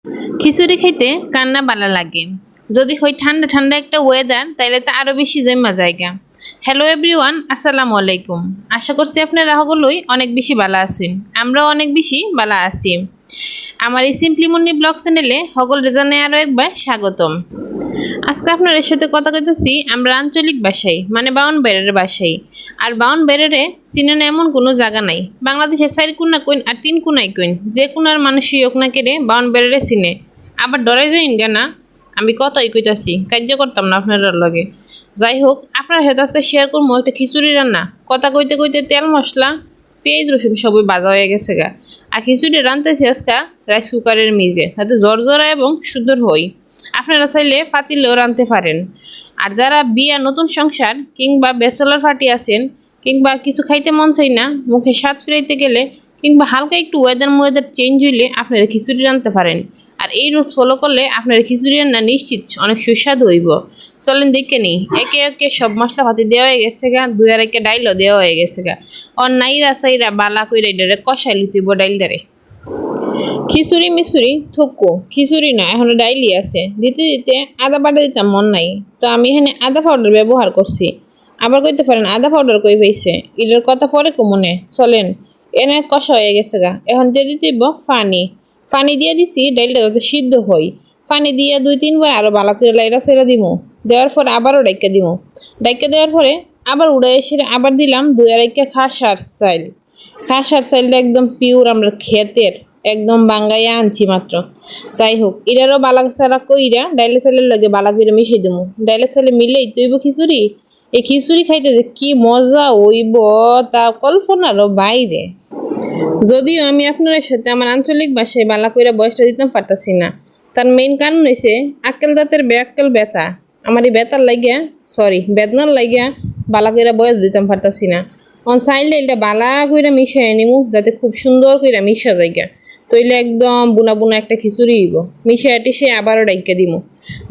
খিচুড়ি খাইতে কান্না বালা লাগে। যদি হয় ঠান্ডা ঠান্ডা একটা ওয়েদার তাইলে তো আরো বেশি জমা জায়গা। হ্যালো এভরিওয়ান, আসসালামু আলাইকুম। আশা করছি আপনারা সকলেই অনেক বেশি ভালো আছেন। আমরাও অনেক বেশি ভালো আছি। আমার এই সিম্পলি মুন্নি ব্লগ চ্যানেলে সকলকে জানাই আরো একবার স্বাগতম। আজকে আপনাদের সাথে কথা কইতেছি আমরা আঞ্চলিক ভাষায়, মানে বাউনবাড়ির ভাষায়। আর বাউনবাড়িরে চিনেন এমন কোনো জায়গা নাই। বাংলাদেশের 4 কোনা কইন আর 3 কোনায় কইন, যে কোনার মানুষই হোক না কেড়ে বাউনবাড়িরে চিনে। আবার ডরাই যাইন না, আমি কথাই কইতাছি, কার্য করতাম না আপনার লগে। যাই হোক, আপনার সাথে আজকে শেয়ার করবো একটা খিচুড়ি রান্না। কথা কইতে কইতে তেল মশলা পেঁয়াজ রসুন সবই বাজা হয়ে গেছে গা। আর খিচুড়ি রানতেছি আজকে রাইস কুকারের মেজে, যাতে জরজরা এবং সুন্দর হয়। আপনারা চাইলে পাতিলেও রাঁধতে পারেন। আর যারা বিয়া নতুন সংসার কিংবা ব্যাচেলর পার্টি আছেন, কিংবা কিছু খাইতে মন চাই না, মুখে স্বাদ ফিরাইতে গেলে, কিংবা হালকা একটু ওয়েদার চেঞ্জ হইলে আপনারা খিচুড়ি রাঁধতে পারেন। আর এই রোজ ফলো করলে আপনার খিচুড়ি রান্না নিশ্চিত অনেক সুস্বাদু হইব। চলেন দেখে নিই। একে একে সব মশলা পাতি দেওয়া হয়ে গেছে গা, 2 আর 1 ডাইলও দেওয়া হয়ে গেছে গা। নাইরা সাইরা বালা কইরা এটারে কষাই লুতিব ডাইলটারে। খিচুড়ি মিচুড়ি থুকু খিচুড়ি না, এখনো ডাইলি আছে। দিতে দিতে আদা বাটা দিতাম মন নাই, তো আমি এখানে আদা পাউডার ব্যবহার করছি। আবার কইতে পারেন আদা পাউডার কই পাইছে, এটার কথা পরে মনে। চলেন, এনে কষা হয়ে গেছে গা। এখন দিয়ে দিতে পানি দিয়ে দিছি ডাইলটা যাতে সিদ্ধ হয়। পানি দিয়ে 2-3 বার আরো ভালো করে লাইরা সেরা দিমু। দেওয়ার পর আবারও ডাইকা দিমু। ডাইকা দেওয়ার পরে আবার উড়ে এসে আবার দিলাম 2 আর 1 খাসার চাইল। খাসার চাইলটা একদম পিওর আমরা ক্ষেতের, একদম বাঙ্গাইয়া আনছি মাত্র। যাই হোক, এটারও বালা সারা কইরা ডাইলে চালের লগে বালা করে মিশিয়ে দেবো। ডাইলে চালে মিলেই তৈব খিচুড়ি। এই খিচুড়ি খাইতে যে কি মজা হইব তা কল্পনারও বাইরে। যদিও আমি আপনার সাথে আমার আঞ্চলিক ভাষায় বালা কইরা বয়সটা দিতাম পারতাছি না। তার মেইন কারণ হয়েছে আক্কেল দাঁতের বেআক্কেল ব্যথা। আমার এই বেতার লাগিয়া বেদনার লাগিয়া বালা কইরা বয়স দিতাম পারতাছি না। চাইলে এটা বালা কইরা মিশাই নিমু, যাতে খুব সুন্দর কইরা মিশা জায়গা। তইলে একদম বুনা বুনা একটা খিচুড়ি হইব। মিশাই টিসে আবারও ডাইকা দিমু।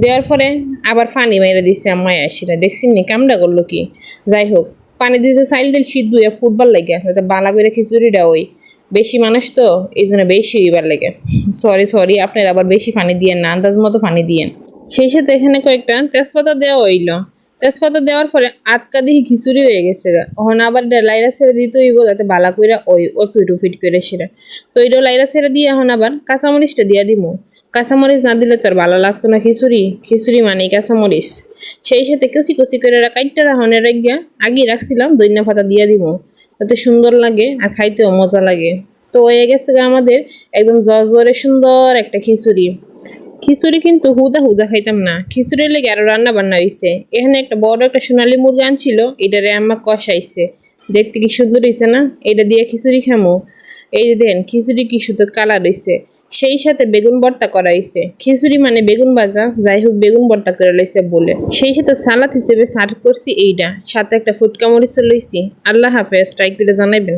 দেওয়ার পরে আবার পানি মাইরা দিছে আম্মাই আসিরা। দেখছেন নি কামটা করলো কি। যাই হোক, পানি দিয়েছে চাইল দিল সিদ্ধ হইয়া ফুটবার লাগিয়া, যাতে বালা কইরা খিচুড়িটা ওই। বেশি মানুষ তো এই জন্য বেশি হইবার লাগে। সরি আপনার আবার বেশি পানি দিয়েন না, আন্দাজ মতো পানি দিয়েন। সেই সাথে এখানে কয়েকটা তেজপাতা দেওয়া হইল। তেজপাতা দেওয়ার পরে আটকা দিয়ে খিচুড়ি হয়ে গেছে গা। ওখানে আবার লাইরা ছেড়ে দিতে হইব, যাতে বালা কইরা ওই ফিট করে সেরা। তো এইটা লাইরা ছেড়ে দিয়ে এখন আবার কাঁচামরিচটা দিয়ে দিমু। কাঁচামরিচ না দিলে তো আর ভালো লাগতো না খিচুড়ি মানে কাঁচামরিচ। সেই সাথে কচি করে কাইটটা রাখনের রাখিয়া আগে রাখছিলাম দইনা পাতা দিয়ে দিমু, যাতে সুন্দর লাগে আর খাইতেও মজা লাগে। তো হয়ে গেছে আমাদের একদম জরে সুন্দর একটা খিচুড়ি। কিন্তু হুদা খাইতাম না, খিচুড়ির লেগে আরো রান্না বান্না হয়েছে। এখানে একটা বড় একটা সোনালী মুরগি আনছিল, এটারে আম্মা কষাইছে। দেখতে কি সুন্দর হয়েছে না? এটা দিয়ে খিচুড়ি খামো। এই যে দেখেন খিচুড়ি কি সুন্দর কালার হয়েছে। সেই সাথে বেগুন ভর্তা করা হয়েছে। খিচুড়ি মানে বেগুন ভাজা, যাই হোক বেগুন ভর্তা করে লইছে বলে। সেই সাথে সালাদ হিসেবে সার্ভ করছি এইটা, সাথে একটা ফুটকা মরিচ লইছি। আল্লাহ হাফেজ, ট্রাই করে জানাইবেন।